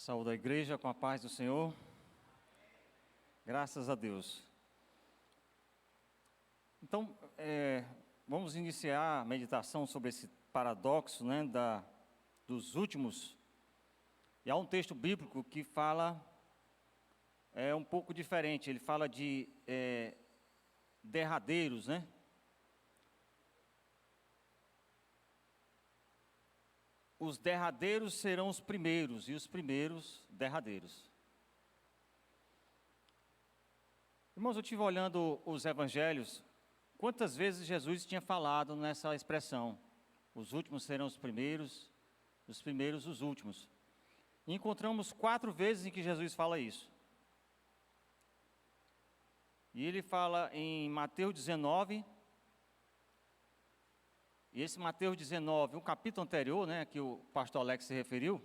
Saúde a igreja com a paz do Senhor. Graças a Deus. Então, vamos iniciar a meditação sobre esse paradoxo, dos últimos. E há um texto bíblico que fala um pouco diferente. Ele fala de derradeiros, Os derradeiros serão os primeiros e os primeiros derradeiros. Irmãos, eu estive olhando os evangelhos, quantas vezes Jesus tinha falado nessa expressão: os últimos serão os primeiros os últimos. E encontramos 4 vezes em que Jesus fala isso. E ele fala em Mateus 19, e esse Mateus 19, um capítulo anterior, que o pastor Alex se referiu,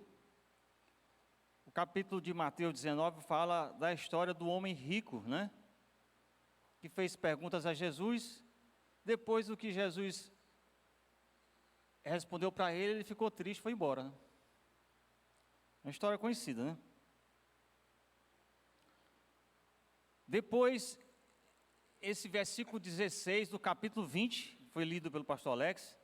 o capítulo de Mateus 19 fala da história do homem rico, que fez perguntas a Jesus. Depois do que Jesus respondeu para ele, ele ficou triste e foi embora. Uma história conhecida, Depois, esse versículo 16 do capítulo 20, foi lido pelo pastor Alex,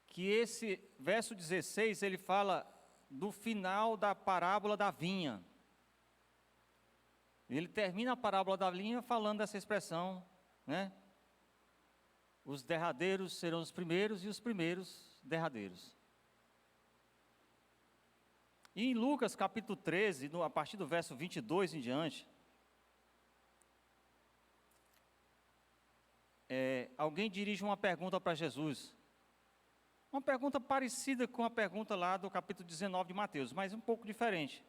que esse verso 16, ele fala do final da parábola da vinha. Ele termina a parábola da vinha falando dessa expressão, Os derradeiros serão os primeiros e os primeiros derradeiros. E em Lucas capítulo 13, a partir do verso 22 em diante, alguém dirige uma pergunta para Jesus. Uma pergunta parecida com a pergunta lá do capítulo 19 de Mateus, mas um pouco diferente.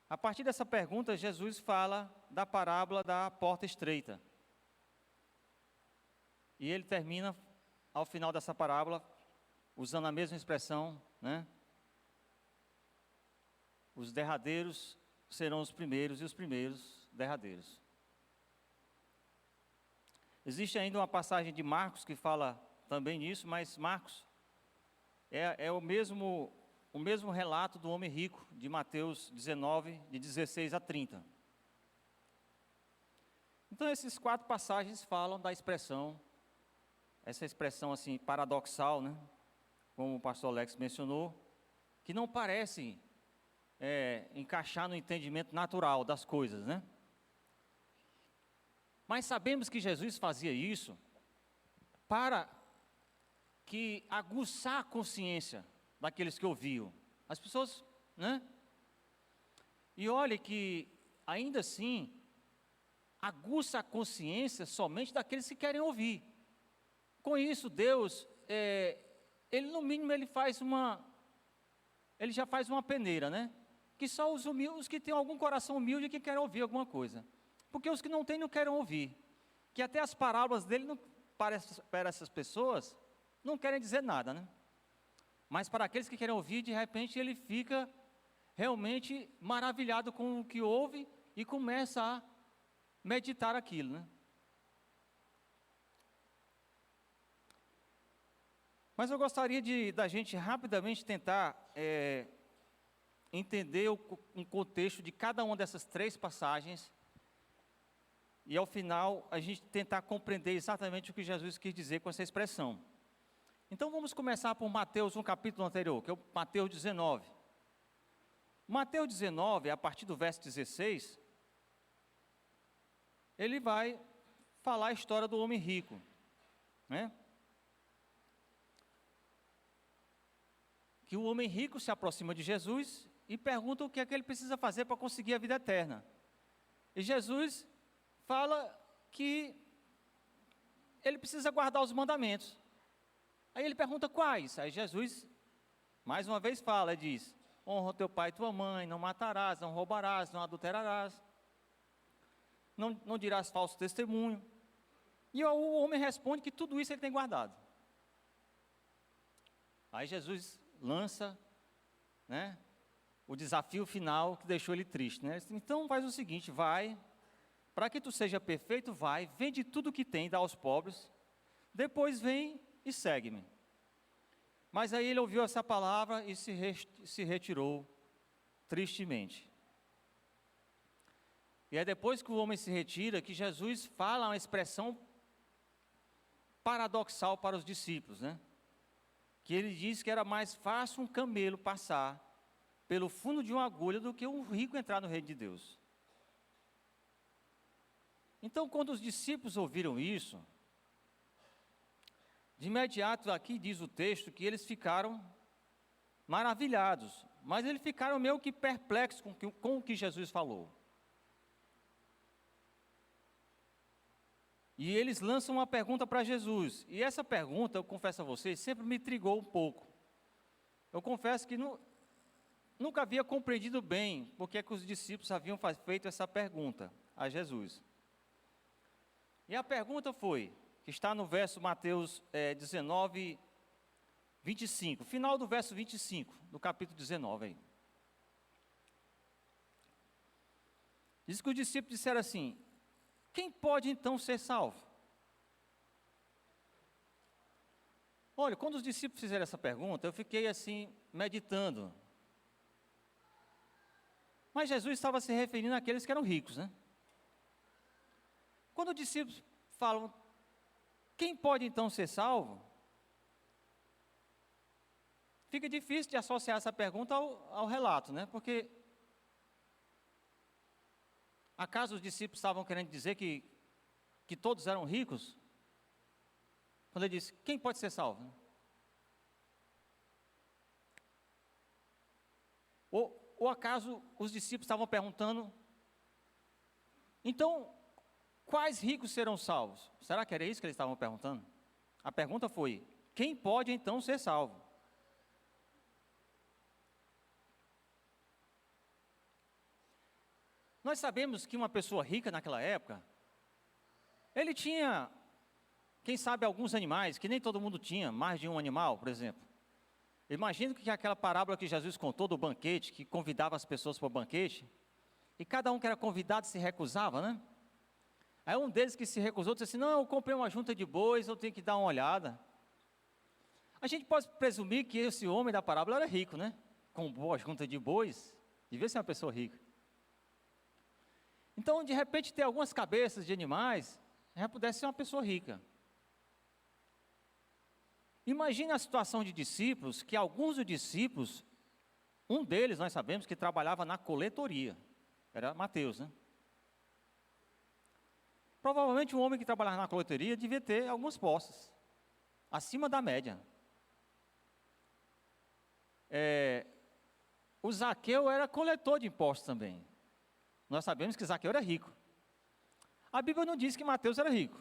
A partir dessa pergunta, Jesus fala da parábola da porta estreita. E ele termina, ao final dessa parábola, usando a mesma expressão, Os derradeiros serão os primeiros e os primeiros derradeiros. Existe ainda uma passagem de Marcos que fala também nisso, mas Marcos é o mesmo relato do homem rico, de Mateus 19, de 16 a 30. Então, essas 4 passagens falam da expressão, essa expressão assim, paradoxal, como o pastor Alex mencionou, que não parece encaixar no entendimento natural das coisas, Mas sabemos que Jesus fazia isso para que aguçar a consciência daqueles que ouviam. As pessoas, E olhe que, ainda assim, aguça a consciência somente daqueles que querem ouvir. Com isso, Deus, Ele no mínimo, Ele já faz uma peneira, Que só os humildes, que têm algum coração humilde, que querem ouvir alguma coisa. Porque os que não têm, não querem ouvir. Que até as parábolas dele, para essas pessoas, não querem dizer nada, Mas para aqueles que querem ouvir, de repente ele fica realmente maravilhado com o que ouve e começa a meditar aquilo, Mas eu gostaria da gente rapidamente tentar entender um contexto de cada uma dessas 3 passagens, e ao final a gente tentar compreender exatamente o que Jesus quis dizer com essa expressão. Então vamos começar por Mateus, um capítulo anterior, que é o Mateus 19. Mateus 19, a partir do verso 16, ele vai falar a história do homem rico, Que o homem rico se aproxima de Jesus e pergunta o que é que ele precisa fazer para conseguir a vida eterna. E Jesus fala que ele precisa guardar os mandamentos. Aí ele pergunta quais. Aí Jesus, mais uma vez fala, diz: honra teu pai e tua mãe, não matarás, não roubarás, não adulterarás, não dirás falso testemunho. E o homem responde que tudo isso ele tem guardado. Aí Jesus lança, o desafio final que deixou ele triste, Então faz o seguinte: vai, para que tu seja perfeito, vai, vende tudo o que tem, dá aos pobres, depois vem e segue-me. Mas aí ele ouviu essa palavra e se retirou tristemente. E é depois que o homem se retira que Jesus fala uma expressão paradoxal para os discípulos, né? Que ele diz que era mais fácil um camelo passar pelo fundo de uma agulha do que um rico entrar no reino de Deus. Então, quando os discípulos ouviram isso, de imediato aqui diz o texto que eles ficaram maravilhados, mas eles ficaram meio que perplexos com o que Jesus falou. E eles lançam uma pergunta para Jesus, e essa pergunta, eu confesso a vocês, sempre me intrigou um pouco. Eu confesso que nunca havia compreendido bem porque é que os discípulos haviam feito essa pergunta a Jesus. E a pergunta foi, que está no verso Mateus 19, 25, final do verso 25, do capítulo 19 aí. Diz que os discípulos disseram assim: quem pode então ser salvo? Olha, quando os discípulos fizeram essa pergunta, eu fiquei assim, meditando. Mas Jesus estava se referindo àqueles que eram ricos, né? Quando os discípulos falam, quem pode então ser salvo? Fica difícil de associar essa pergunta ao relato, né? Porque acaso os discípulos estavam querendo dizer que todos eram ricos? Quando ele disse, quem pode ser salvo? Ou acaso os discípulos estavam perguntando, então, quais ricos serão salvos? Será que era isso que eles estavam perguntando? A pergunta foi, quem pode então ser salvo? Nós sabemos que uma pessoa rica naquela época, ele tinha, quem sabe, alguns animais, que nem todo mundo tinha, mais de um animal, por exemplo. Imagino que aquela parábola que Jesus contou do banquete, que convidava as pessoas para o banquete, e cada um que era convidado se recusava, né? Aí um deles que se recusou disse assim, não, eu comprei uma junta de bois, eu tenho que dar uma olhada. A gente pode presumir que esse homem da parábola era rico, né? Com boa junta de bois, devia ser uma pessoa rica. Então, de repente, ter algumas cabeças de animais, já pudesse ser uma pessoa rica. Imagine a situação de discípulos, que alguns dos discípulos, um deles nós sabemos que trabalhava na coletoria, era Mateus, né? Provavelmente um homem que trabalhava na coletoria devia ter algumas posses, acima da média. O Zaqueu era coletor de impostos também. Nós sabemos que Zaqueu era rico. A Bíblia não diz que Mateus era rico,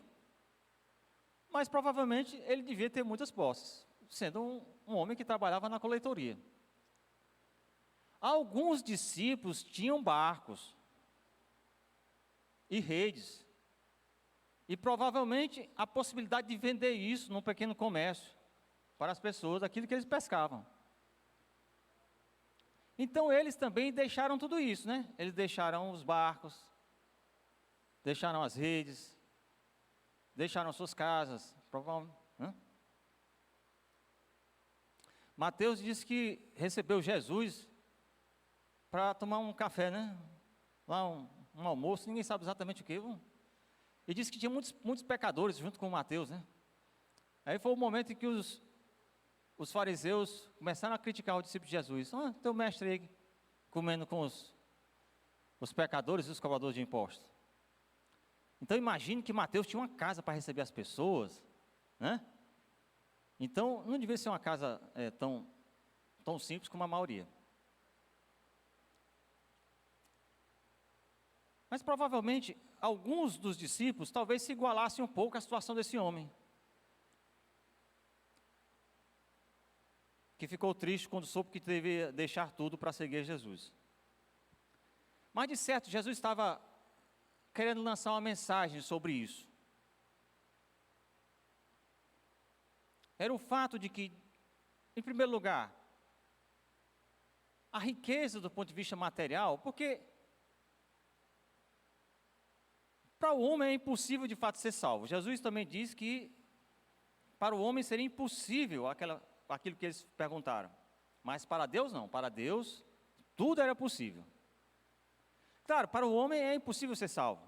mas provavelmente ele devia ter muitas posses, sendo um homem que trabalhava na coletoria. Alguns discípulos tinham barcos e redes, e provavelmente a possibilidade de vender isso num pequeno comércio, para as pessoas, aquilo que eles pescavam. Então eles também deixaram tudo isso, né? Eles deixaram os barcos, deixaram as redes, deixaram suas casas, provavelmente, né? Mateus disse que recebeu Jesus para tomar um café, né? Lá um almoço, ninguém sabe exatamente o que. E disse que tinha muitos pecadores junto com Mateus, né? Aí foi o momento em que os fariseus começaram a criticar o discípulo de Jesus. Teu mestre aí comendo com os pecadores e os cobradores de impostos. Então imagine que Mateus tinha uma casa para receber as pessoas, né? Então não devia ser uma casa tão simples como a maioria. Mas provavelmente alguns dos discípulos talvez se igualassem um pouco à situação desse homem, que ficou triste quando soube que devia deixar tudo para seguir Jesus. Mas de certo, Jesus estava querendo lançar uma mensagem sobre isso. Era o fato de que, em primeiro lugar, a riqueza do ponto de vista material, porque para o homem é impossível de fato ser salvo. Jesus também diz que para o homem seria impossível aquilo que eles perguntaram. Mas para Deus não, para Deus tudo era possível. Claro, para o homem é impossível ser salvo.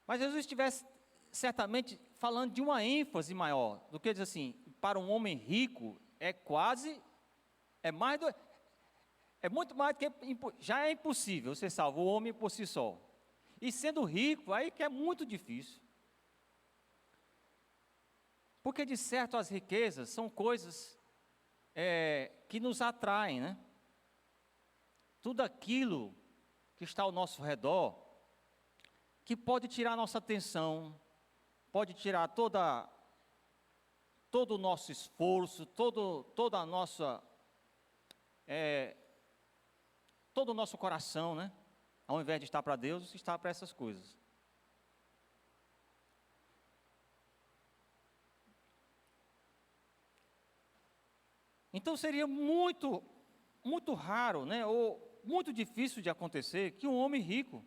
Mas Jesus estivesse certamente falando de uma ênfase maior, do que diz assim, para um homem rico é muito mais do que, já é impossível ser salvo, o homem por si só. E sendo rico, aí que é muito difícil. Porque de certo as riquezas são coisas que nos atraem, né? Tudo aquilo que está ao nosso redor, que pode tirar a nossa atenção, pode tirar todo o nosso esforço, todo o nosso coração, né? Ao invés de estar para Deus, está para essas coisas. Então seria muito, muito raro, né? Ou muito difícil de acontecer que um homem rico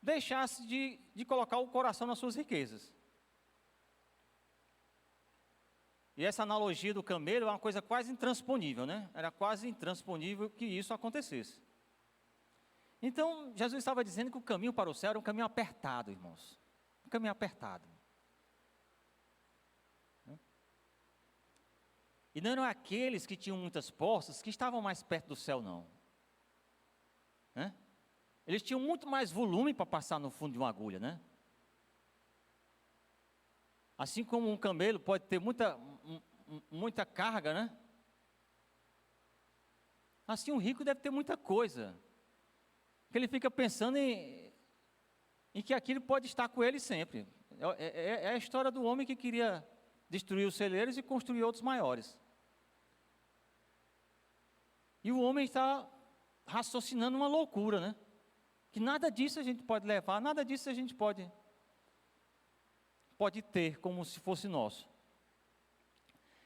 deixasse de colocar o coração nas suas riquezas. E essa analogia do camelo é uma coisa quase intransponível, né? Era quase intransponível que isso acontecesse. Então, Jesus estava dizendo que o caminho para o céu era um caminho apertado, irmãos. Um caminho apertado. E não eram aqueles que tinham muitas posses que estavam mais perto do céu, não. Eles tinham muito mais volume para passar no fundo de uma agulha, né? Assim como um camelo pode ter muita carga, né? Assim um rico deve ter muita coisa. Porque ele fica pensando em que aquilo pode estar com ele sempre. É a história do homem que queria destruir os celeiros e construir outros maiores. E o homem está raciocinando uma loucura, né? Que nada disso a gente pode levar, nada disso a gente pode ter como se fosse nosso.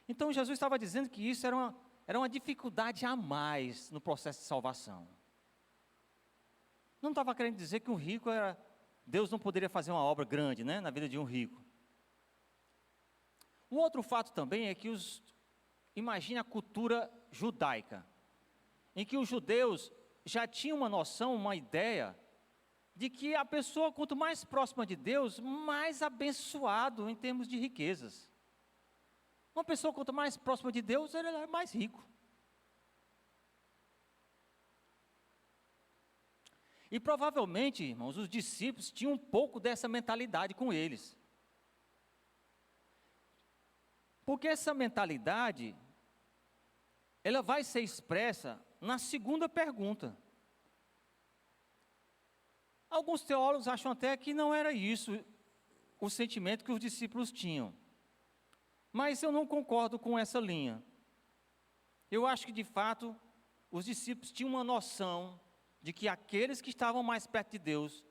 Então Jesus estava dizendo que isso era uma dificuldade a mais no processo de salvação. Não estava querendo dizer que um rico Deus não poderia fazer uma obra grande, né, na vida de um rico. Um outro fato também é que imagine a cultura judaica, em que os judeus já tinham uma noção, uma ideia, de que a pessoa, quanto mais próxima de Deus, mais abençoado em termos de riquezas. Uma pessoa, quanto mais próxima de Deus, ela é mais rico. E provavelmente, irmãos, os discípulos tinham um pouco dessa mentalidade com eles. Porque essa mentalidade, ela vai ser expressa na segunda pergunta. Alguns teólogos acham até que não era isso o sentimento que os discípulos tinham. Mas eu não concordo com essa linha. Eu acho que, de fato, os discípulos tinham uma noção de que aqueles que estavam mais perto de Deus,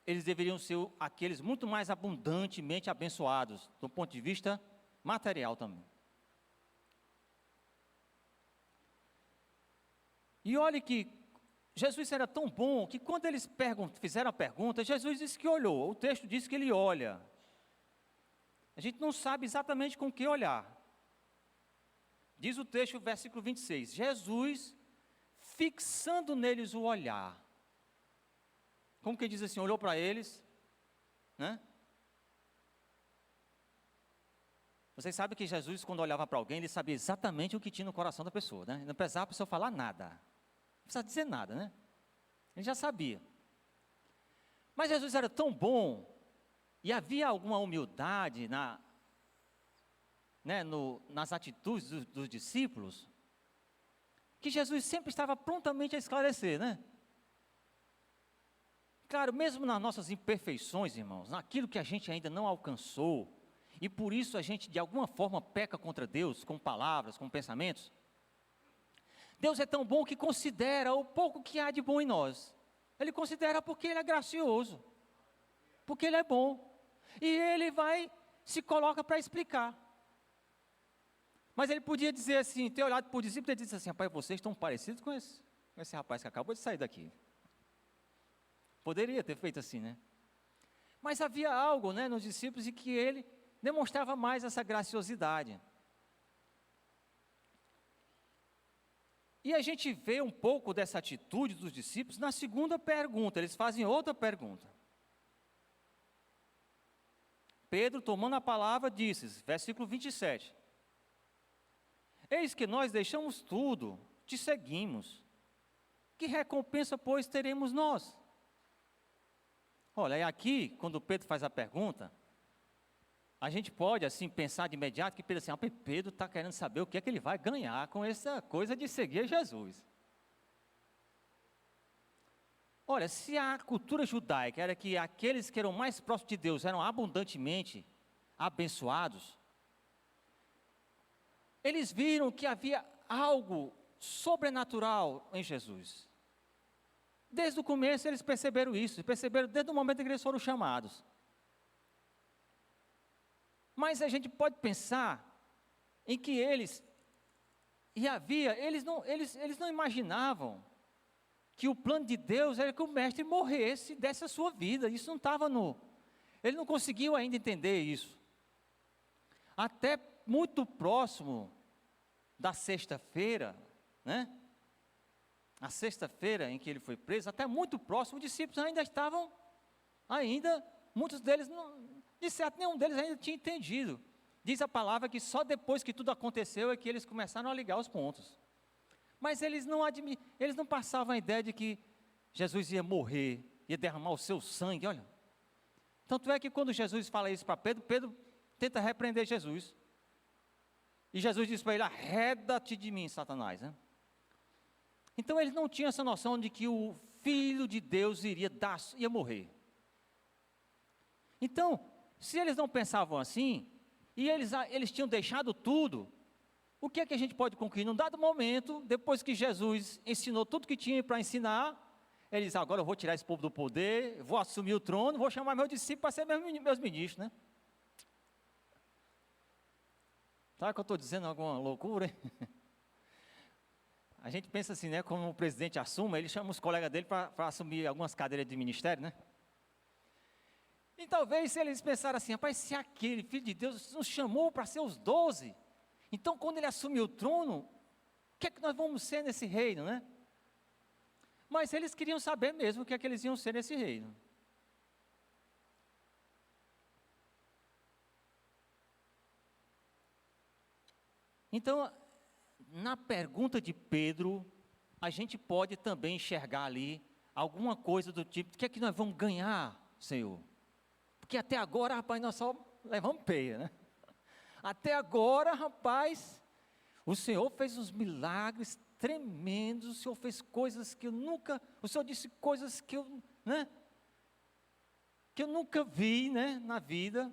eles deveriam ser aqueles muito mais abundantemente abençoados, do ponto de vista material também. E olhe que Jesus era tão bom que quando eles fizeram a pergunta, Jesus disse que olhou. O texto diz que ele olha. A gente não sabe exatamente com que olhar. Diz o texto, versículo 26, Jesus fixando neles o olhar. Como que diz assim, olhou para eles, né? Vocês sabem que Jesus, quando olhava para alguém, ele sabia exatamente o que tinha no coração da pessoa, né? Não precisava a pessoa falar nada. Não precisava dizer nada, né? Ele já sabia. Mas Jesus era tão bom, e havia alguma humildade nas atitudes dos discípulos, que Jesus sempre estava prontamente a esclarecer, né? Claro, mesmo nas nossas imperfeições, irmãos, naquilo que a gente ainda não alcançou, e por isso a gente de alguma forma peca contra Deus, com palavras, com pensamentos, Deus é tão bom que considera o pouco que há de bom em nós. Ele considera porque Ele é gracioso, porque Ele é bom, e Ele se coloca para explicar. Mas Ele podia dizer assim, ter olhado para o discípulo e disse assim, rapaz, vocês estão parecidos com esse rapaz que acabou de sair daqui. Poderia ter feito assim, né? Mas havia algo, né, nos discípulos em que Ele demonstrava mais essa graciosidade. E a gente vê um pouco dessa atitude dos discípulos na segunda pergunta, eles fazem outra pergunta. Pedro, tomando a palavra, disse, versículo 27, eis que nós deixamos tudo, te seguimos. Que recompensa, pois, teremos nós? Olha, e aqui, quando Pedro faz a pergunta, a gente pode, assim, pensar de imediato que Pedro, assim, Pedro está querendo saber o que é que ele vai ganhar com essa coisa de seguir Jesus. Olha, se a cultura judaica era que aqueles que eram mais próximos de Deus eram abundantemente abençoados, eles viram que havia algo sobrenatural em Jesus. Desde o começo eles perceberam isso, perceberam desde o momento em que eles foram chamados. Mas a gente pode pensar em que eles não imaginavam que o plano de Deus era que o mestre morresse dessa sua vida. Isso não estava ele não conseguiu ainda entender isso. Até muito próximo da sexta-feira, né? A sexta-feira em que ele foi preso, até muito próximo, os discípulos ainda estavam, muitos deles, de certo, nenhum deles ainda tinha entendido. Diz a palavra que só depois que tudo aconteceu é que eles começaram a ligar os pontos. Mas eles não passavam a ideia de que Jesus ia morrer, ia derramar o seu sangue, olha. Tanto é que quando Jesus fala isso para Pedro, Pedro tenta repreender Jesus. E Jesus diz para ele, arreda-te de mim, Satanás, né? Então eles não tinham essa noção de que o Filho de Deus ia morrer. Então, se eles não pensavam assim, e eles tinham deixado tudo, o que é que a gente pode concluir? Num dado momento, depois que Jesus ensinou tudo que tinha para ensinar, ele diz, agora eu vou tirar esse povo do poder, vou assumir o trono, vou chamar meus discípulos para ser meus ministros, né? Sabe que eu estou dizendo alguma loucura, hein? A gente pensa assim, né? Como o presidente assume, ele chama os colegas dele para assumir algumas cadeiras de ministério, né? E talvez se eles pensaram assim, rapaz, se aquele Filho de Deus nos chamou para ser os 12, então quando ele assumir o trono, o que é que nós vamos ser nesse reino, né? Mas eles queriam saber mesmo o que é que eles iam ser nesse reino. Então, na pergunta de Pedro, a gente pode também enxergar ali alguma coisa do tipo, o que é que nós vamos ganhar, Senhor? Porque até agora, rapaz, nós só levamos peia, né? Até agora, rapaz, o Senhor fez uns milagres tremendos, o Senhor fez coisas que o Senhor disse coisas que eu nunca vi, né, na vida.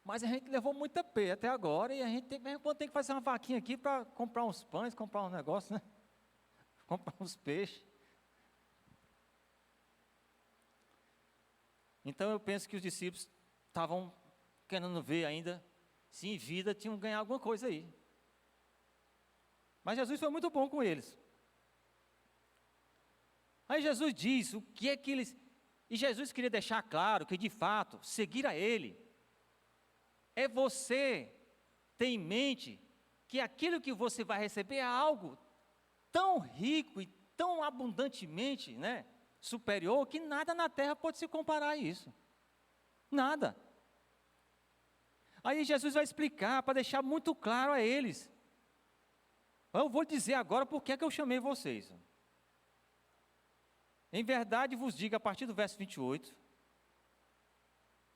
Mas a gente levou muita peia até agora, e a gente tem que fazer uma vaquinha aqui para comprar uns pães, comprar um negócio, né? Comprar uns peixes. Então eu penso que os discípulos estavam querendo ver ainda, se em vida tinham ganhado alguma coisa aí. Mas Jesus foi muito bom com eles. Aí Jesus diz o que é que eles... E Jesus queria deixar claro que de fato, seguir a Ele, é você ter em mente que aquilo que você vai receber é algo tão rico e tão abundantemente, né, superior, que nada na terra pode se comparar a isso. Nada. Aí Jesus vai explicar, para deixar muito claro a eles. Eu vou dizer agora por que é que eu chamei vocês. Em verdade vos digo, a partir do verso 28,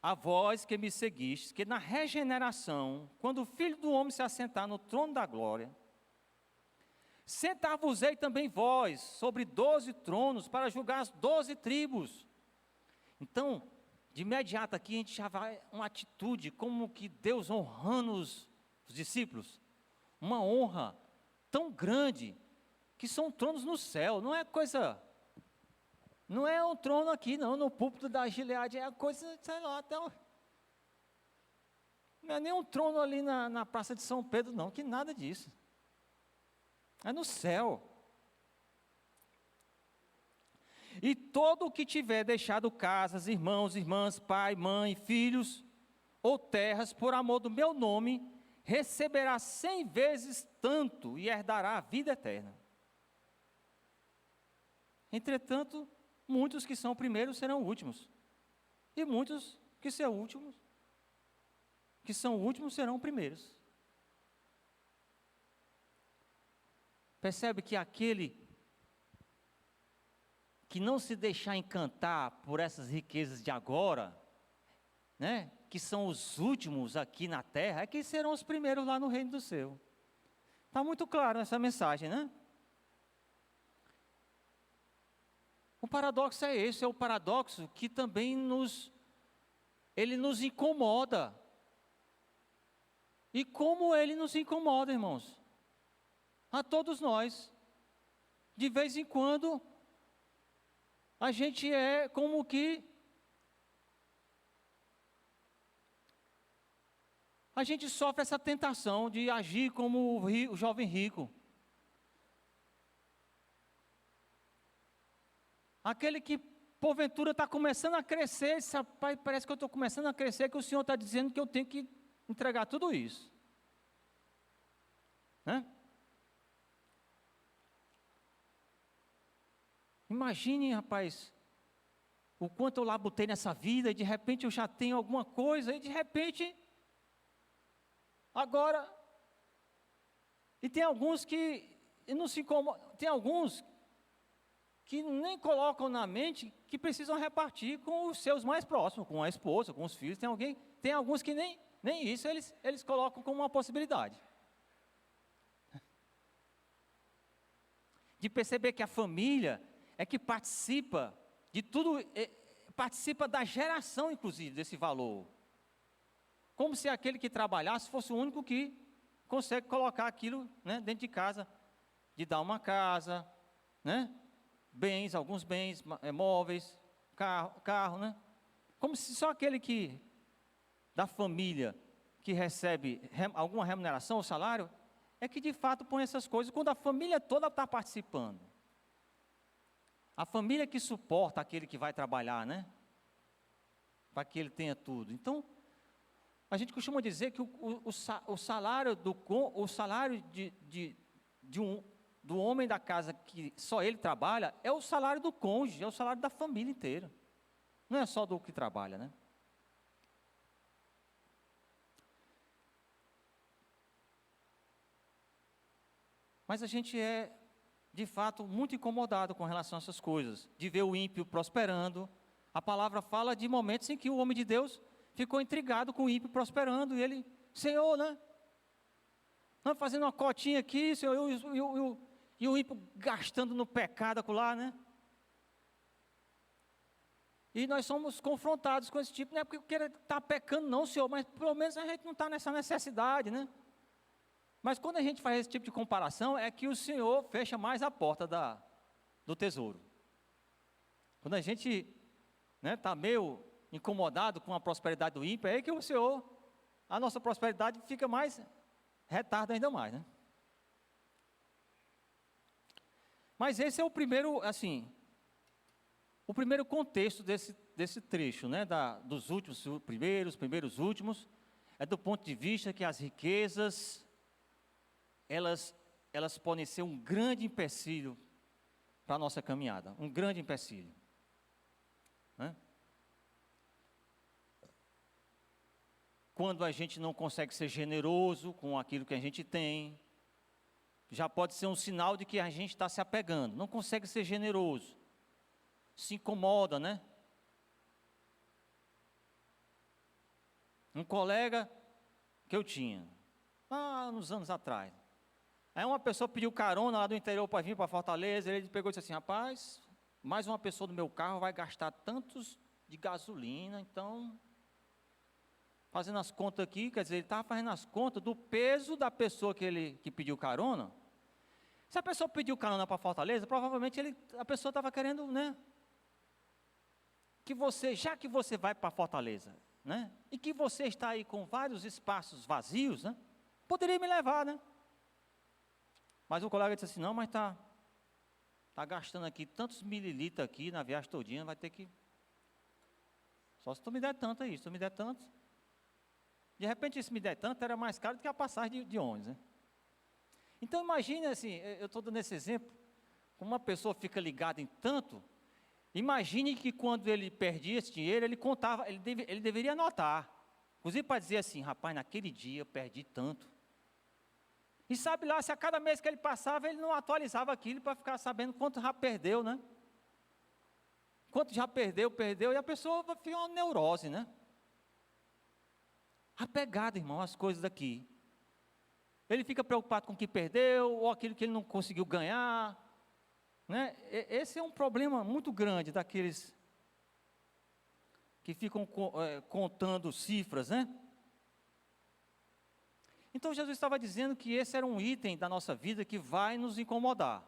a vós que me seguistes, que na regeneração, quando o Filho do Homem se assentar no trono da glória, sentar-vos-ei também vós sobre 12 tronos, para julgar as 12 tribos. Então, de imediato aqui a gente já vai uma atitude, como que Deus honrando os discípulos, uma honra tão grande, que são tronos no céu, não é um trono aqui não, no púlpito da Gileade, é a coisa, sei lá, não é nem um trono ali na praça de São Pedro não, que nada disso, é no céu. E todo o que tiver deixado casas, irmãos, irmãs, pai, mãe, filhos, ou terras, por amor do meu nome, receberá 100 vezes tanto, e herdará a vida eterna. Entretanto, muitos que são primeiros serão últimos. E muitos que são últimos serão primeiros. Percebe que aquele que não se deixar encantar por essas riquezas de agora, né, que são os últimos aqui na terra, é que serão os primeiros lá no reino do céu. Está muito claro essa mensagem, né? O paradoxo é esse, é o paradoxo que também ele nos incomoda. E como ele nos incomoda, irmãos? A todos nós. De vez em quando, a gente é como que a gente sofre essa tentação de agir como o jovem rico. Aquele que, porventura, está começando a crescer, diz, rapaz, parece que eu estou começando a crescer, que o Senhor está dizendo que eu tenho que entregar tudo isso. Né? Imagine, rapaz, o quanto eu labutei nessa vida, e de repente eu já tenho alguma coisa, e de repente, agora, e tem alguns que não se incomodam, tem alguns que nem colocam na mente que precisam repartir com os seus mais próximos, com a esposa, com os filhos. Tem alguns que nem isso eles colocam como uma possibilidade. De perceber que a família é que participa de tudo, participa da geração, inclusive, desse valor. Como se aquele que trabalhasse fosse o único que consegue colocar aquilo, né, dentro de casa, de dar uma casa, né? Bens, alguns bens, móveis, carro, né? Como se só aquele que, da família, que recebe alguma remuneração ou salário, é que de fato põe essas coisas, quando a família toda está participando. A família que suporta aquele que vai trabalhar, né? Para que ele tenha tudo. Então, a gente costuma dizer que o salário do homem da casa que só ele trabalha, é o salário do cônjuge, é o salário da família inteira. Não é só do que trabalha, né? Mas a gente é, de fato, muito incomodado com relação a essas coisas, de ver o ímpio prosperando. A palavra fala de momentos em que o homem de Deus ficou intrigado com o ímpio prosperando, e ele, Senhor, né? Nós fazendo uma cotinha aqui, Senhor, e o ímpio gastando no pecado acolá, né? E nós somos confrontados com esse tipo, não é porque ele está pecando não, Senhor, mas pelo menos a gente não está nessa necessidade, né? Mas quando a gente faz esse tipo de comparação, é que o Senhor fecha mais a porta do tesouro. Quando a gente está meio incomodado com a prosperidade do ímpio, é aí que o Senhor, a nossa prosperidade fica mais, retarda ainda mais, né? Mas esse é o primeiro, assim, o primeiro contexto desse trecho, né, dos últimos, primeiros últimos, é do ponto de vista que as riquezas, elas podem ser um grande empecilho para a nossa caminhada, um grande empecilho. Né? Quando a gente não consegue ser generoso com aquilo que a gente tem, já pode ser um sinal de que a gente está se apegando, não consegue ser generoso, se incomoda, né? Um colega que eu tinha, uns anos atrás, aí uma pessoa pediu carona lá do interior para vir para Fortaleza, ele pegou e disse assim, rapaz, mais uma pessoa do meu carro vai gastar tantos de gasolina, então, fazendo as contas aqui, quer dizer, ele estava fazendo as contas do peso da pessoa que pediu carona. Se a pessoa pediu carona para Fortaleza, provavelmente a pessoa estava querendo, né, já que você vai para Fortaleza, né, e que você está aí com vários espaços vazios, né, poderia me levar, né? Mas o colega disse assim, não, mas está gastando aqui tantos mililitros aqui na viagem todinha, vai ter que, só se tu me der tanto aí, se tu me der tanto, de repente se me der tanto, era mais caro do que a passagem de ônibus, né? Então imagine assim, eu estou dando esse exemplo, como uma pessoa fica ligada em tanto, imagine que quando ele perdia esse dinheiro, ele contava, ele deveria anotar. Inclusive para dizer assim, rapaz, naquele dia eu perdi tanto. E sabe lá, se a cada mês que ele passava, ele não atualizava aquilo para ficar sabendo quanto já perdeu, né? Quanto já perdeu, e a pessoa fica uma neurose, né? Apegado, irmão, às coisas daqui. Ele fica preocupado com o que perdeu, ou aquilo que ele não conseguiu ganhar, né? Esse é um problema muito grande daqueles que ficam contando cifras, né? Então Jesus estava dizendo que esse era um item da nossa vida que vai nos incomodar.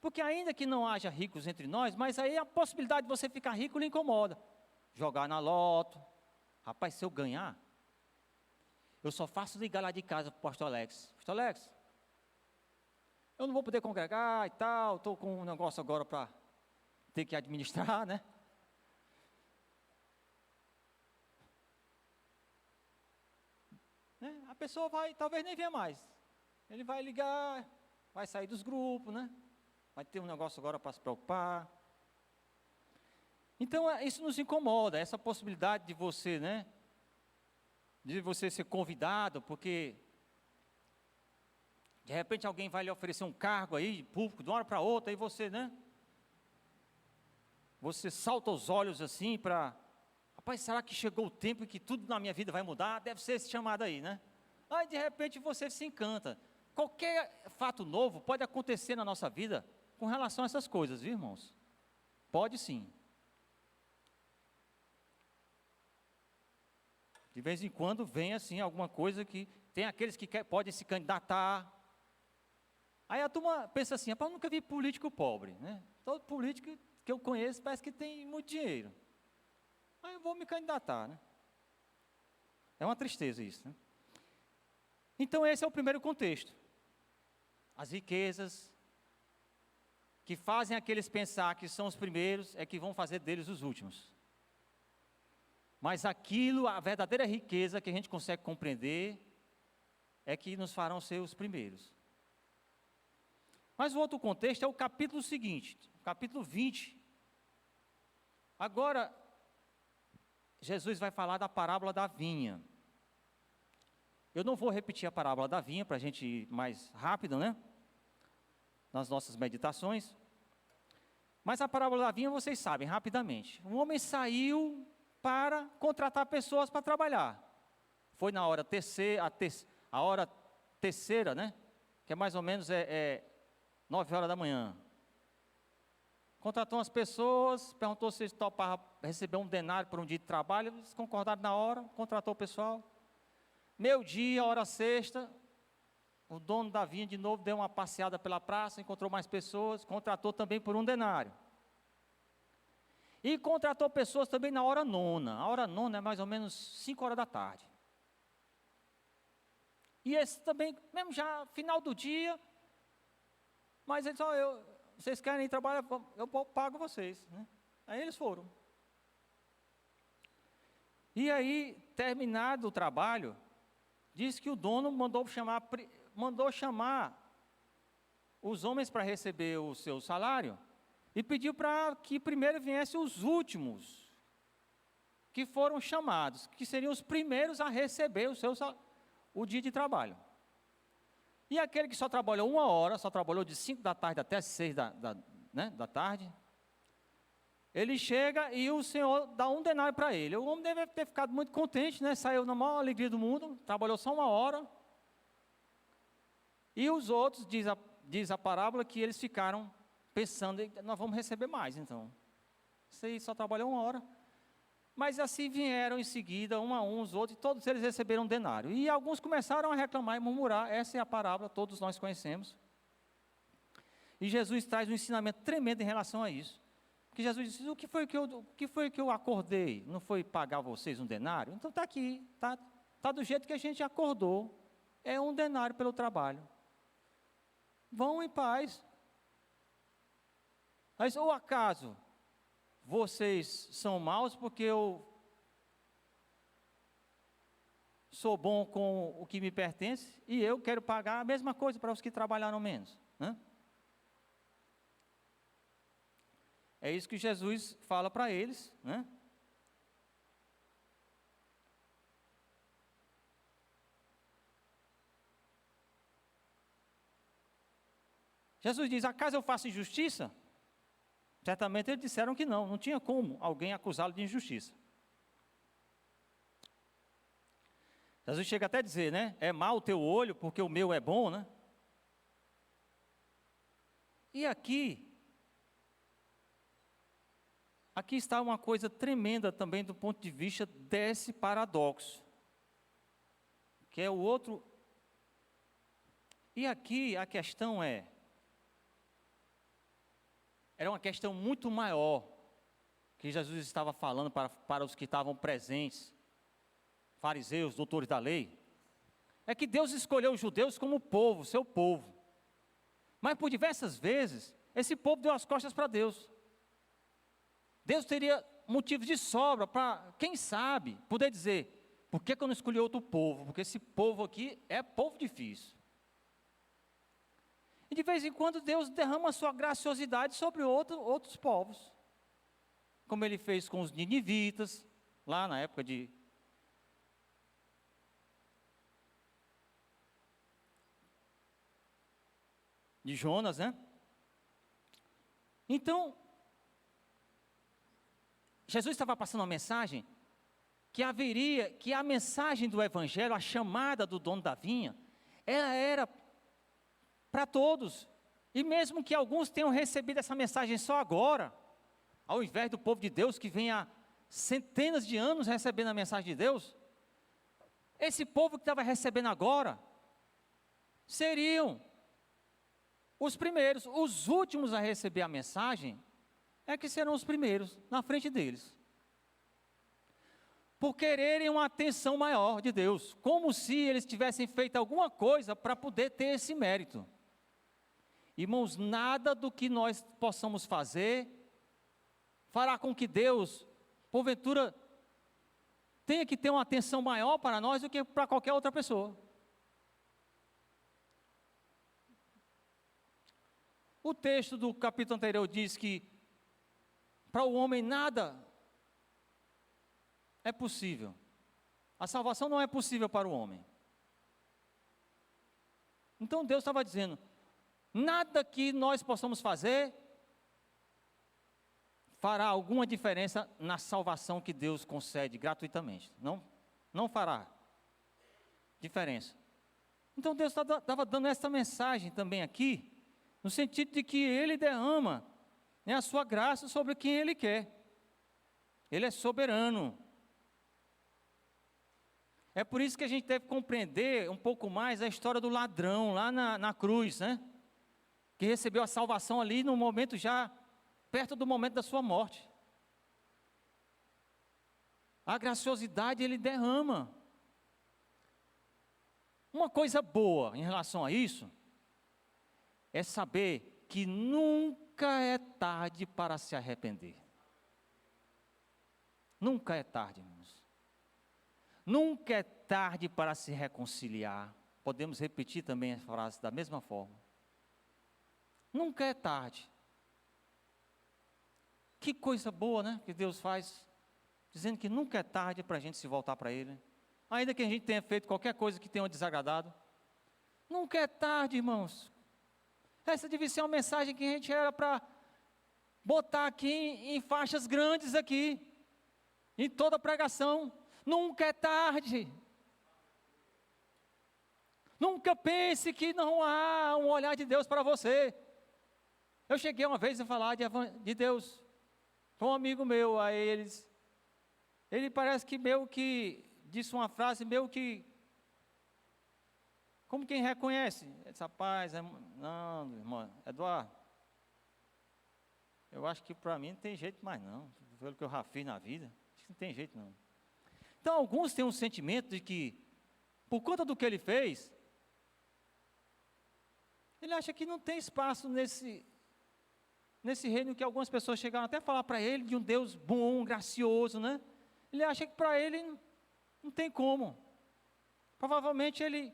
Porque ainda que não haja ricos entre nós, mas aí a possibilidade de você ficar rico lhe incomoda. Jogar na loto. Rapaz, se eu ganhar, eu só faço ligar lá de casa para o pastor Alex. Pastor Alex, eu não vou poder congregar e tal, estou com um negócio agora para ter que administrar, né? A pessoa vai, talvez nem venha mais. Ele vai ligar, vai sair dos grupos, né? Vai ter um negócio agora para se preocupar. Então, isso nos incomoda, essa possibilidade de você, né? De você ser convidado, porque de repente alguém vai lhe oferecer um cargo aí, público, de uma hora para outra, aí você, né? Você salta os olhos assim para... Rapaz, será que chegou o tempo em que tudo na minha vida vai mudar? Deve ser esse chamado aí, né? Aí de repente você se encanta. Qualquer fato novo pode acontecer na nossa vida com relação a essas coisas, viu, irmãos? Pode sim. De vez em quando vem assim alguma coisa que... Tem aqueles que podem se candidatar. Aí a turma pensa assim, rapaz, eu nunca vi político pobre, né? Todo político que eu conheço parece que tem muito dinheiro. Aí eu vou me candidatar, né? É uma tristeza isso, né? Então esse é o primeiro contexto. As riquezas que fazem aqueles pensar que são os primeiros, é que vão fazer deles os últimos. Mas aquilo, a verdadeira riqueza que a gente consegue compreender, é que nos farão ser os primeiros. Mas o outro contexto é o capítulo seguinte, capítulo 20. Agora, Jesus vai falar da parábola da vinha. Eu não vou repetir a parábola da vinha, para a gente ir mais rápido, né? Nas nossas meditações. Mas a parábola da vinha, vocês sabem, rapidamente. Um homem saiu para contratar pessoas para trabalhar. Foi na hora a hora terceira, né? Que é mais ou menos 9 horas da manhã. Contratou umas pessoas, perguntou se eles topavam receber um denário por um dia de trabalho, eles concordaram na hora, contratou o pessoal. Meio-dia, hora sexta, o dono da vinha de novo deu uma passeada pela praça, encontrou mais pessoas, contratou também por um denário. E contratou pessoas também na hora nona. A hora nona é mais ou menos 5 horas da tarde. E esse também, mesmo já final do dia, mas eles disseram, vocês querem ir trabalhar, eu pago vocês, né? Aí eles foram. E aí, terminado o trabalho, diz que o dono mandou chamar os homens para receber o seu salário e pediu para que primeiro viessem os últimos que foram chamados, que seriam os primeiros a receber o dia de trabalho. E aquele que só trabalhou 1 hora, só trabalhou de 5 da tarde até 6 da tarde, ele chega e o Senhor dá um denário para ele. O homem deve ter ficado muito contente, né? Saiu na maior alegria do mundo, trabalhou só 1 hora. E os outros, diz a parábola, que eles ficaram pensando, nós vamos receber mais então. Isso aí só trabalhou 1 hora. Mas assim vieram em seguida, um a um, os outros, e todos eles receberam um denário. E alguns começaram a reclamar e murmurar. Essa é a parábola, todos nós conhecemos. E Jesus traz um ensinamento tremendo em relação a isso. Porque Jesus disse, o que foi que eu acordei? Não foi pagar vocês um denário? Então está aqui, está do jeito que a gente acordou. É um denário pelo trabalho. Vão em paz. Mas, ou acaso, vocês são maus porque eu sou bom com o que me pertence e eu quero pagar a mesma coisa para os que trabalharam menos, né? É isso que Jesus fala para eles, né? Jesus diz: acaso eu faço injustiça? Certamente eles disseram que não tinha como alguém acusá-lo de injustiça. Jesus chega até a dizer, né? É mau o teu olho, porque o meu é bom, né? E aqui está uma coisa tremenda também do ponto de vista desse paradoxo, que é o outro. E aqui a questão era uma questão muito maior, que Jesus estava falando para os que estavam presentes, fariseus, doutores da lei, é que Deus escolheu os judeus como povo, seu povo. Mas por diversas vezes, esse povo deu as costas para Deus. Deus teria motivos de sobra para, quem sabe, poder dizer: por que eu não escolhi outro povo? Porque esse povo aqui é povo difícil. E de vez em quando Deus derrama a sua graciosidade sobre outros povos. Como Ele fez com os ninivitas, lá na época de Jonas, né? Então, Jesus estava passando uma mensagem que a mensagem do Evangelho, a chamada do dono da vinha, ela era para todos. E mesmo que alguns tenham recebido essa mensagem só agora, ao invés do povo de Deus que vem há centenas de anos recebendo a mensagem de Deus, esse povo que estava recebendo agora, seriam os primeiros. Os últimos a receber a mensagem é que serão os primeiros na frente deles, por quererem uma atenção maior de Deus, como se eles tivessem feito alguma coisa para poder ter esse mérito. Irmãos, nada do que nós possamos fazer fará com que Deus, porventura, tenha que ter uma atenção maior para nós do que para qualquer outra pessoa. O texto do capítulo anterior diz que para o homem nada é possível. A salvação não é possível para o homem. Então Deus estava dizendo: nada que nós possamos fazer fará alguma diferença na salvação que Deus concede gratuitamente. Não fará diferença. Então Deus estava dando essa mensagem também aqui, no sentido de que Ele derrama, né, a sua graça sobre quem Ele quer. Ele é soberano. É por isso que a gente deve compreender um pouco mais a história do ladrão lá na cruz, né? Que recebeu a salvação ali no momento já, perto do momento da sua morte. A graciosidade Ele derrama. Uma coisa boa em relação a isso é saber que nunca é tarde para se arrepender. Nunca é tarde, irmãos. Nunca é tarde para se reconciliar. Podemos repetir também a frase da mesma forma. Nunca é tarde. Que coisa boa, né? Que Deus faz, dizendo que nunca é tarde para a gente se voltar para Ele. Ainda que a gente tenha feito qualquer coisa que tenha desagradado. Nunca é tarde, irmãos. Essa devia ser uma mensagem que a gente era para botar aqui em faixas grandes aqui, em toda a pregação. Nunca é tarde. Nunca pense que não há um olhar de Deus para você. Eu cheguei uma vez a falar de Deus com um amigo meu, a ele parece que meio que disse uma frase meio que, como quem reconhece? Ele disse: rapaz, não, irmão, Eduardo, eu acho que para mim não tem jeito mais não, pelo que eu já fiz na vida, acho que não tem jeito não. Então alguns têm um sentimento de que, por conta do que ele fez, ele acha que não tem espaço nesse reino, que algumas pessoas chegaram até a falar para ele de um Deus bom, gracioso, né? Ele acha que para ele não tem como. Provavelmente ele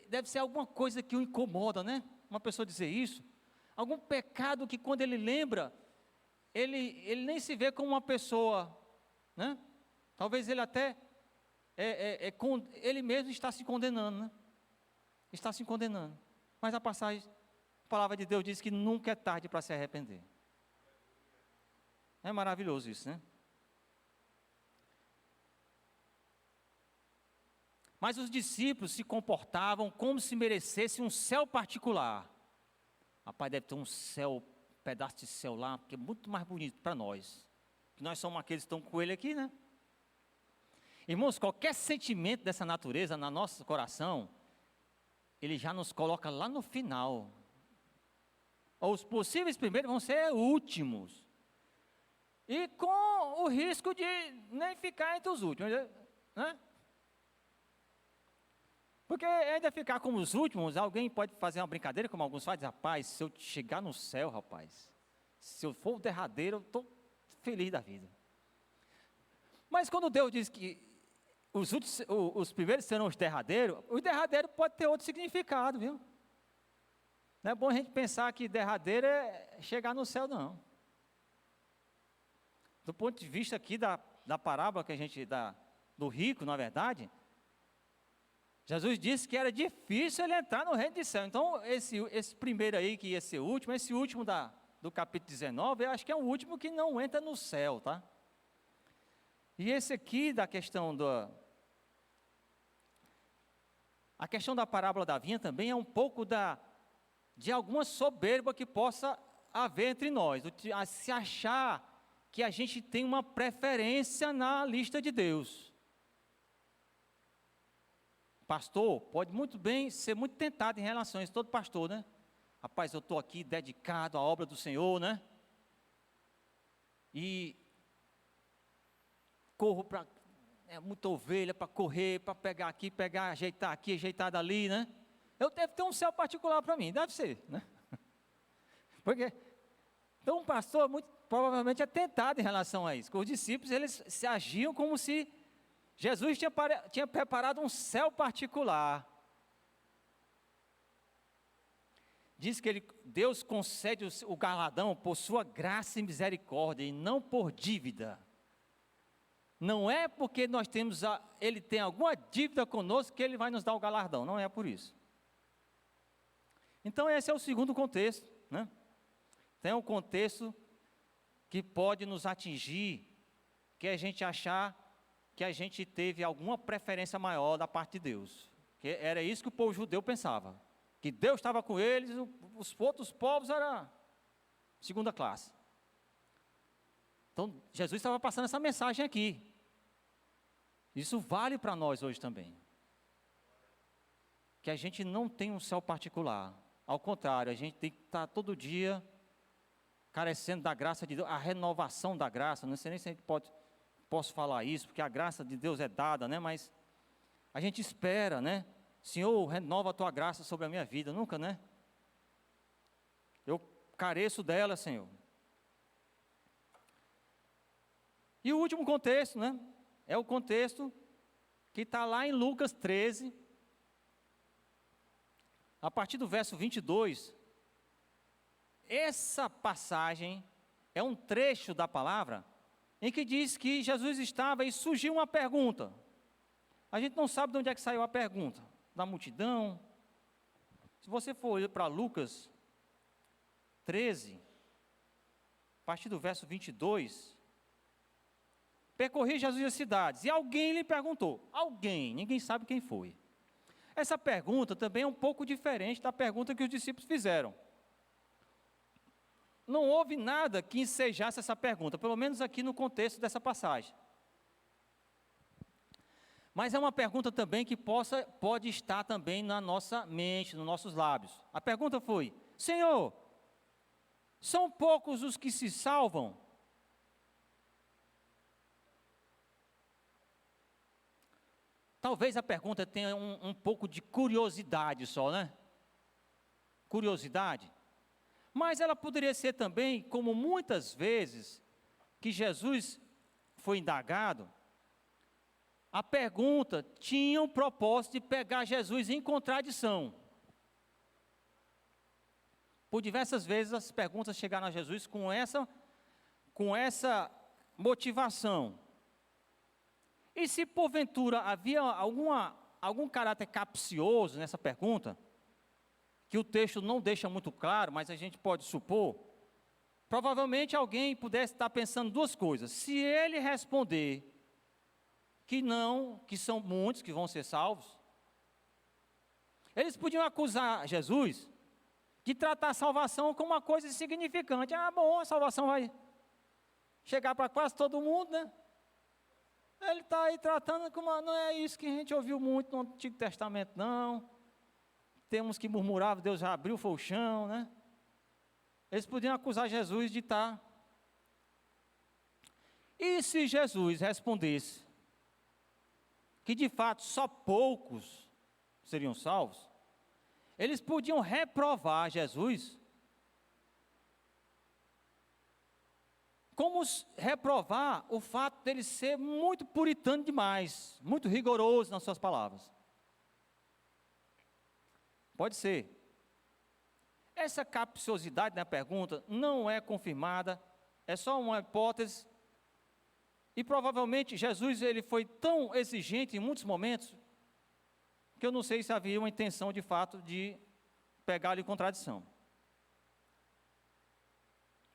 deve ser alguma coisa que o incomoda, né? Uma pessoa dizer isso. Algum pecado que quando ele lembra, ele nem se vê como uma pessoa, né? Talvez ele até, ele mesmo está se condenando, né? Está se condenando. Mas a palavra de Deus diz que nunca é tarde para se arrepender. É maravilhoso isso, né? Mas os discípulos se comportavam como se merecessem um céu particular. Rapaz, deve ter um pedaço de céu lá, que é muito mais bonito para nós. Que nós somos aqueles que estão com ele aqui, né? Irmãos, qualquer sentimento dessa natureza no nosso coração, ele já nos coloca lá no final. Os possíveis primeiros vão ser últimos. E com o risco de nem ficar entre os últimos, né? Porque ainda ficar como os últimos, alguém pode fazer uma brincadeira, como alguns fazem, rapaz, se eu chegar no céu, rapaz, se eu for o derradeiro, eu estou feliz da vida. Mas quando Deus diz que os primeiros serão os derradeiros, o derradeiro pode ter outro significado, viu? Não é bom a gente pensar que derradeiro é chegar no céu, não. Do ponto de vista aqui da parábola que a gente dá, do rico, na verdade, Jesus disse que era difícil ele entrar no reino de céu. Então, esse primeiro aí, que ia ser o último, esse último do capítulo 19, eu acho que é o último que não entra no céu, tá? E esse aqui da questão a questão da parábola da vinha também é um pouco de alguma soberba que possa haver entre nós, a se achar que a gente tem uma preferência na lista de Deus. Pastor pode muito bem ser muito tentado em relação a isso, todo pastor, né? Rapaz, eu estou aqui dedicado à obra do Senhor, né? E corro para, muita ovelha para correr, para pegar aqui, ajeitar aqui, ajeitar dali, né? Eu devo ter um céu particular para mim, deve ser, né? Porque, então um pastor muito provavelmente é tentado em relação a isso. Com os discípulos, eles se agiam como se Jesus tinha preparado um céu particular. Diz que Deus concede o galardão por sua graça e misericórdia e não por dívida. Não é porque ele tem alguma dívida conosco que ele vai nos dar o galardão, não é por isso. Então esse é o segundo contexto, né? Tem um contexto que pode nos atingir, que a gente achar que a gente teve alguma preferência maior da parte de Deus. Que era isso que o povo judeu pensava. Que Deus estava com eles, os outros povos eram segunda classe. Então, Jesus estava passando essa mensagem aqui. Isso vale para nós hoje também. Que a gente não tem um céu particular. Ao contrário, a gente tem que estar todo dia carecendo da graça de Deus, a renovação da graça. Não sei nem se a gente posso falar isso, porque a graça de Deus é dada, né? Mas a gente espera, né? Senhor, renova a tua graça sobre a minha vida. Nunca, né? Eu careço dela, Senhor. E o último contexto, né? É o contexto que está lá em Lucas 13, a partir do verso 22. Essa passagem é um trecho da palavra em que diz que Jesus estava e surgiu uma pergunta. A gente não sabe de onde é que saiu a pergunta. Da multidão. Se você for para Lucas 13, a partir do verso 22, percorria Jesus as cidades, e alguém lhe perguntou, ninguém sabe quem foi. Essa pergunta também é um pouco diferente da pergunta que os discípulos fizeram. Não houve nada que ensejasse essa pergunta, pelo menos aqui no contexto dessa passagem. Mas é uma pergunta também que pode estar também na nossa mente, nos nossos lábios. A pergunta foi: Senhor, são poucos os que se salvam? Talvez a pergunta tenha um pouco de curiosidade só, né? Curiosidade. Mas ela poderia ser também, como muitas vezes que Jesus foi indagado, a pergunta tinha o propósito de pegar Jesus em contradição. Por diversas vezes as perguntas chegaram a Jesus com com essa motivação. E se porventura havia algum caráter capcioso nessa pergunta, que o texto não deixa muito claro, mas a gente pode supor, provavelmente alguém pudesse estar pensando duas coisas. Se ele responder que não, que são muitos que vão ser salvos, eles podiam acusar Jesus de tratar a salvação como uma coisa insignificante. Ah, bom, a salvação vai chegar para quase todo mundo, né? Ele está aí tratando como, não é isso que a gente ouviu muito no Antigo Testamento, não. Temos que murmurar, Deus já abriu o chão, né? Eles podiam acusar Jesus de estar. E se Jesus respondesse que de fato só poucos seriam salvos, eles podiam reprovar Jesus, como reprovar o fato dele ser muito puritano demais, muito rigoroso nas suas palavras. Pode ser. Essa capciosidade na pergunta não é confirmada, é só uma hipótese, e provavelmente Jesus ele foi tão exigente em muitos momentos, que eu não sei se havia uma intenção de fato de pegá-lo em contradição.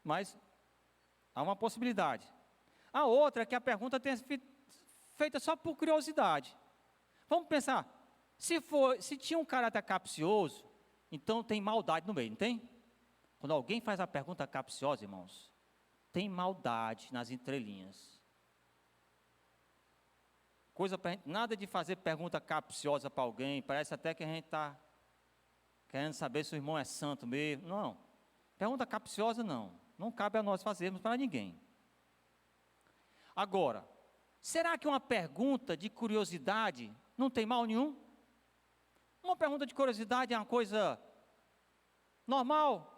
Mas há uma possibilidade. A outra é que a pergunta tenha sido feita só por curiosidade. Vamos pensar, se tinha um caráter capcioso, então tem maldade no meio, não tem? Quando alguém faz a pergunta capciosa, irmãos, tem maldade nas entrelinhas. Coisa para gente, nada de fazer pergunta capciosa para alguém, parece até que a gente está querendo saber se o irmão é santo mesmo. Não, pergunta capciosa não cabe a nós fazermos para ninguém. Agora, será que uma pergunta de curiosidade não tem mal nenhum? Uma pergunta de curiosidade é uma coisa normal,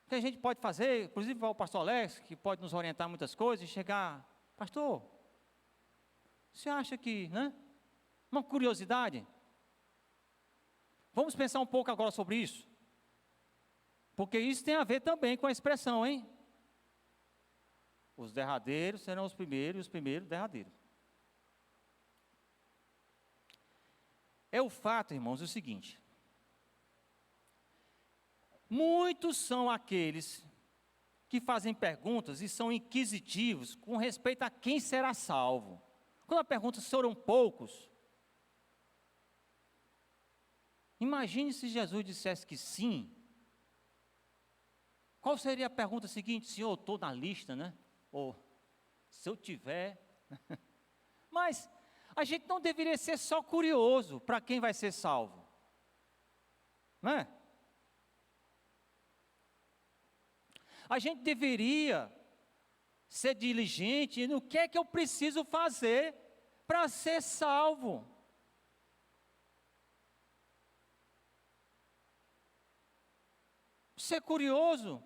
que a gente pode fazer, inclusive o pastor Alex, que pode nos orientar muitas coisas, e chegar, pastor, você acha que, né? Uma curiosidade. Vamos pensar um pouco agora sobre isso. Porque isso tem a ver também com a expressão, hein? Os derradeiros serão os primeiros, e os primeiros derradeiros. É o fato, irmãos, o seguinte. Muitos são aqueles que fazem perguntas e são inquisitivos com respeito a quem será salvo. Quando a pergunta foram poucos, imagine se Jesus dissesse que sim. Qual seria a pergunta seguinte? Senhor, eu estou na lista, né? Ou, se eu tiver... Mas a gente não deveria ser só curioso para quem vai ser salvo. Não é? A gente deveria ser diligente no que é que eu preciso fazer para ser salvo. Ser curioso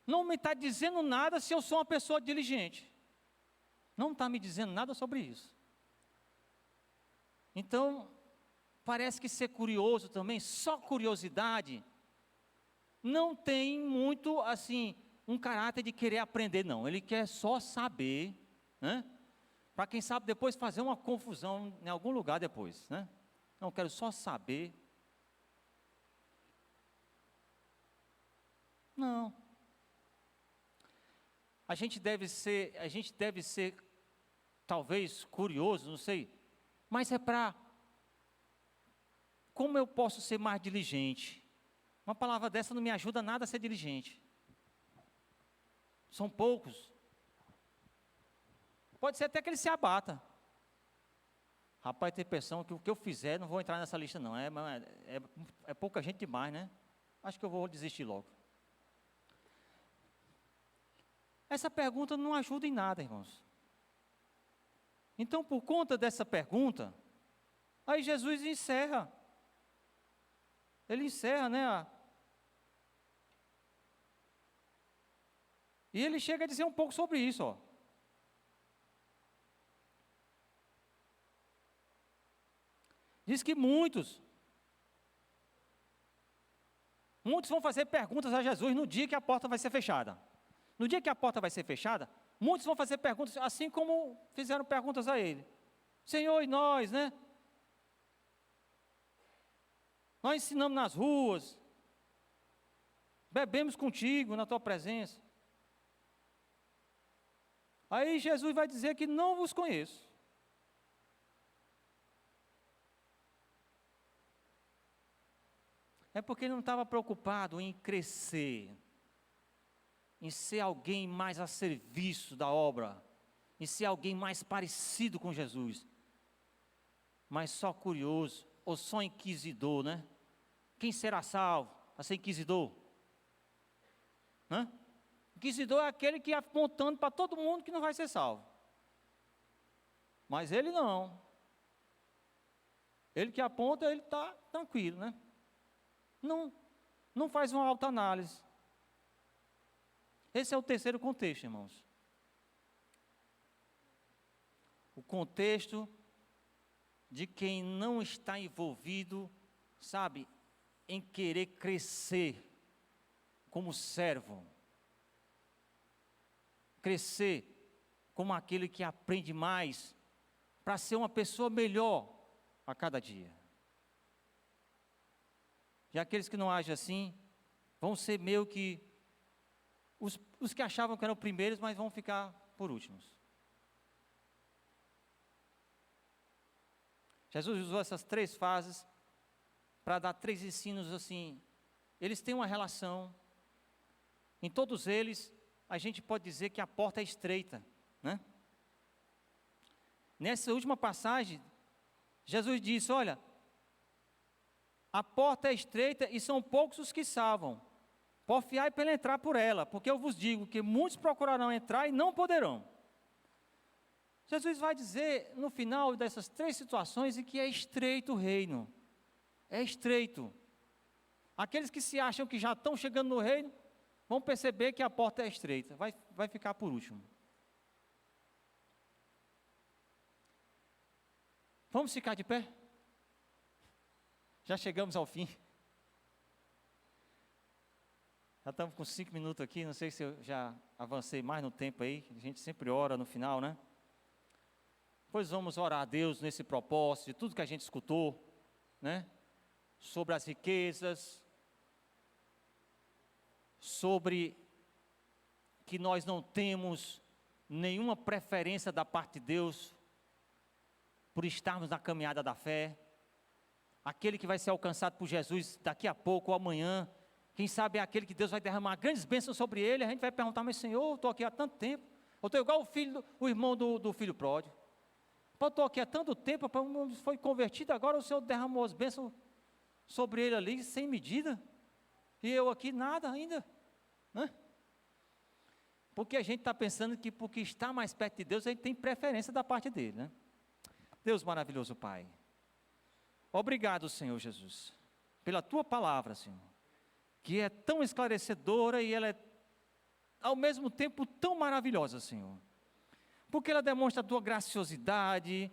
não me está dizendo nada se eu sou uma pessoa diligente. Não está me dizendo nada sobre isso. Então, parece que ser curioso também, só curiosidade, não tem muito, assim, um caráter de querer aprender, não. Ele quer só saber, né? Para quem sabe depois fazer uma confusão em algum lugar depois, né? Não, quero só saber. Não. A gente deve ser, talvez, curioso, não sei, mas é para, como eu posso ser mais diligente? Uma palavra dessa não me ajuda nada a ser diligente. São poucos. Pode ser até que ele se abata. Rapaz, tem impressão que o que eu fizer, não vou entrar nessa lista não, é pouca gente demais, né? Acho que eu vou desistir logo. Essa pergunta não ajuda em nada, irmãos. Então, por conta dessa pergunta, aí Jesus encerra. Ele encerra, né? E ele chega a dizer um pouco sobre isso, ó. Diz que muitos vão fazer perguntas a Jesus no dia que a porta vai ser fechada. No dia que a porta vai ser fechada, muitos vão fazer perguntas, assim como fizeram perguntas a ele. Senhor, e nós, né? Nós ensinamos nas ruas, bebemos contigo na tua presença. Aí Jesus vai dizer que não vos conheço. É porque ele não estava preocupado em crescer, em ser alguém mais a serviço da obra, em ser alguém mais parecido com Jesus, mas só curioso, ou só inquisidor, né? Quem será salvo a ser inquisidor? Hã? Inquisidor é aquele que ia apontando para todo mundo que não vai ser salvo. Mas ele não. Ele que aponta, ele está tranquilo, né? Não faz uma autoanálise. Esse é o terceiro contexto, irmãos. O contexto de quem não está envolvido, sabe, em querer crescer como servo. Crescer como aquele que aprende mais para ser uma pessoa melhor a cada dia. E aqueles que não agem assim, vão ser meio que os que achavam que eram primeiros, mas vão ficar por últimos. Jesus usou essas 3 fases para dar 3 ensinos assim. Eles têm uma relação. Em todos eles, a gente pode dizer que a porta é estreita, né? Nessa última passagem, Jesus disse, olha, a porta é estreita e são poucos os que salvam. Porfiai para entrar por ela, porque eu vos digo que muitos procurarão entrar e não poderão. Jesus vai dizer no final dessas 3 situações que é estreito o reino. É estreito. Aqueles que se acham que já estão chegando no reino, vão perceber que a porta é estreita, vai ficar por último. Vamos ficar de pé? Já chegamos ao fim. Já estamos com 5 minutos aqui, não sei se eu já avancei mais no tempo aí, a gente sempre ora no final, né? Pois vamos orar a Deus nesse propósito, de tudo que a gente escutou, né? Sobre as riquezas, sobre que nós não temos nenhuma preferência da parte de Deus, por estarmos na caminhada da fé. Aquele que vai ser alcançado por Jesus daqui a pouco ou amanhã, quem sabe é aquele que Deus vai derramar grandes bênçãos sobre ele. A gente vai perguntar, mas Senhor, eu estou aqui há tanto tempo, eu estou igual o irmão do filho pródigo. Eu estou aqui há tanto tempo, foi convertido, agora o Senhor derramou as bênçãos sobre ele ali, sem medida, e eu aqui nada ainda, né? Porque a gente está pensando que porque está mais perto de Deus, a gente tem preferência da parte dele, né? Deus maravilhoso Pai, obrigado Senhor Jesus, pela Tua palavra, Senhor, que é tão esclarecedora e ela é ao mesmo tempo tão maravilhosa, Senhor, porque ela demonstra a Tua graciosidade,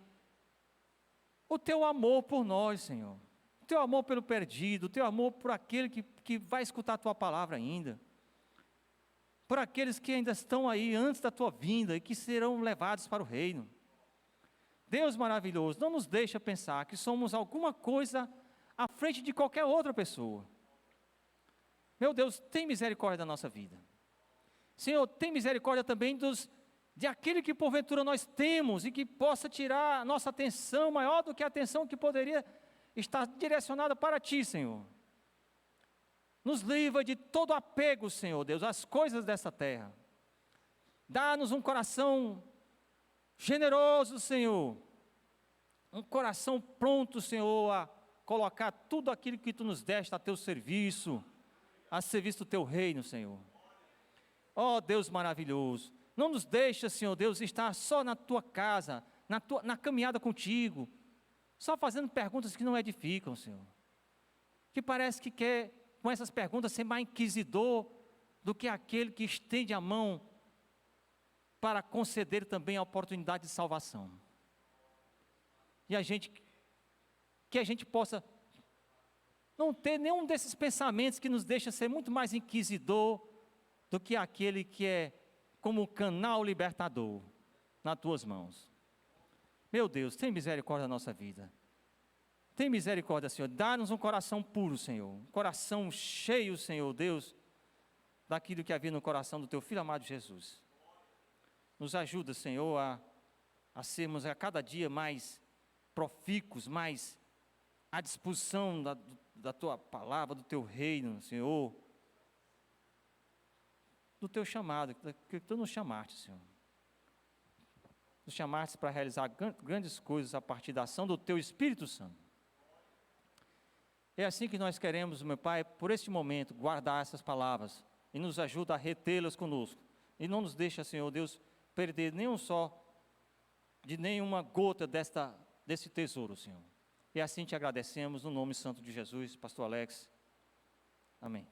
o Teu amor por nós, Senhor, o Teu amor pelo perdido, o Teu amor por aquele que vai escutar a Tua palavra ainda, por aqueles que ainda estão aí antes da Tua vinda e que serão levados para o reino. Deus maravilhoso, não nos deixa pensar que somos alguma coisa à frente de qualquer outra pessoa. Meu Deus, tem misericórdia da nossa vida. Senhor, tem misericórdia também de aquele que porventura nós temos e que possa tirar a nossa atenção maior do que a atenção que poderia estar direcionada para Ti, Senhor. Nos livra de todo apego, Senhor Deus, às coisas dessa terra. Dá-nos um coração generoso, Senhor, um coração pronto, Senhor, a colocar tudo aquilo que Tu nos deste a Teu serviço, a serviço do Teu reino, Senhor. Ó Deus maravilhoso, não nos deixa, Senhor Deus, estar só na Tua casa, na caminhada contigo, só fazendo perguntas que não edificam, Senhor, que parece que quer, com essas perguntas, ser mais inquisidor do que aquele que estende a mão para conceder também a oportunidade de salvação. E que a gente possa não ter nenhum desses pensamentos que nos deixa ser muito mais inquisidor do que aquele que é como canal libertador nas tuas mãos. Meu Deus, tem misericórdia da nossa vida. Tem misericórdia, Senhor. Dá-nos um coração puro, Senhor. Um coração cheio, Senhor Deus, daquilo que havia no coração do teu Filho amado Jesus. Nos ajuda, Senhor, a sermos a cada dia mais profícuos, mais à disposição da tua palavra, do teu reino, Senhor. Do teu chamado, que tu nos chamaste, Senhor. Nos chamaste para realizar grandes coisas a partir da ação do teu Espírito Santo. É assim que nós queremos, meu Pai, por este momento, guardar essas palavras e nos ajuda a retê-las conosco. E não nos deixa, Senhor Deus, perder nenhuma gota desse tesouro, Senhor. E assim te agradecemos no nome santo de Jesus, Pastor Alex. Amém.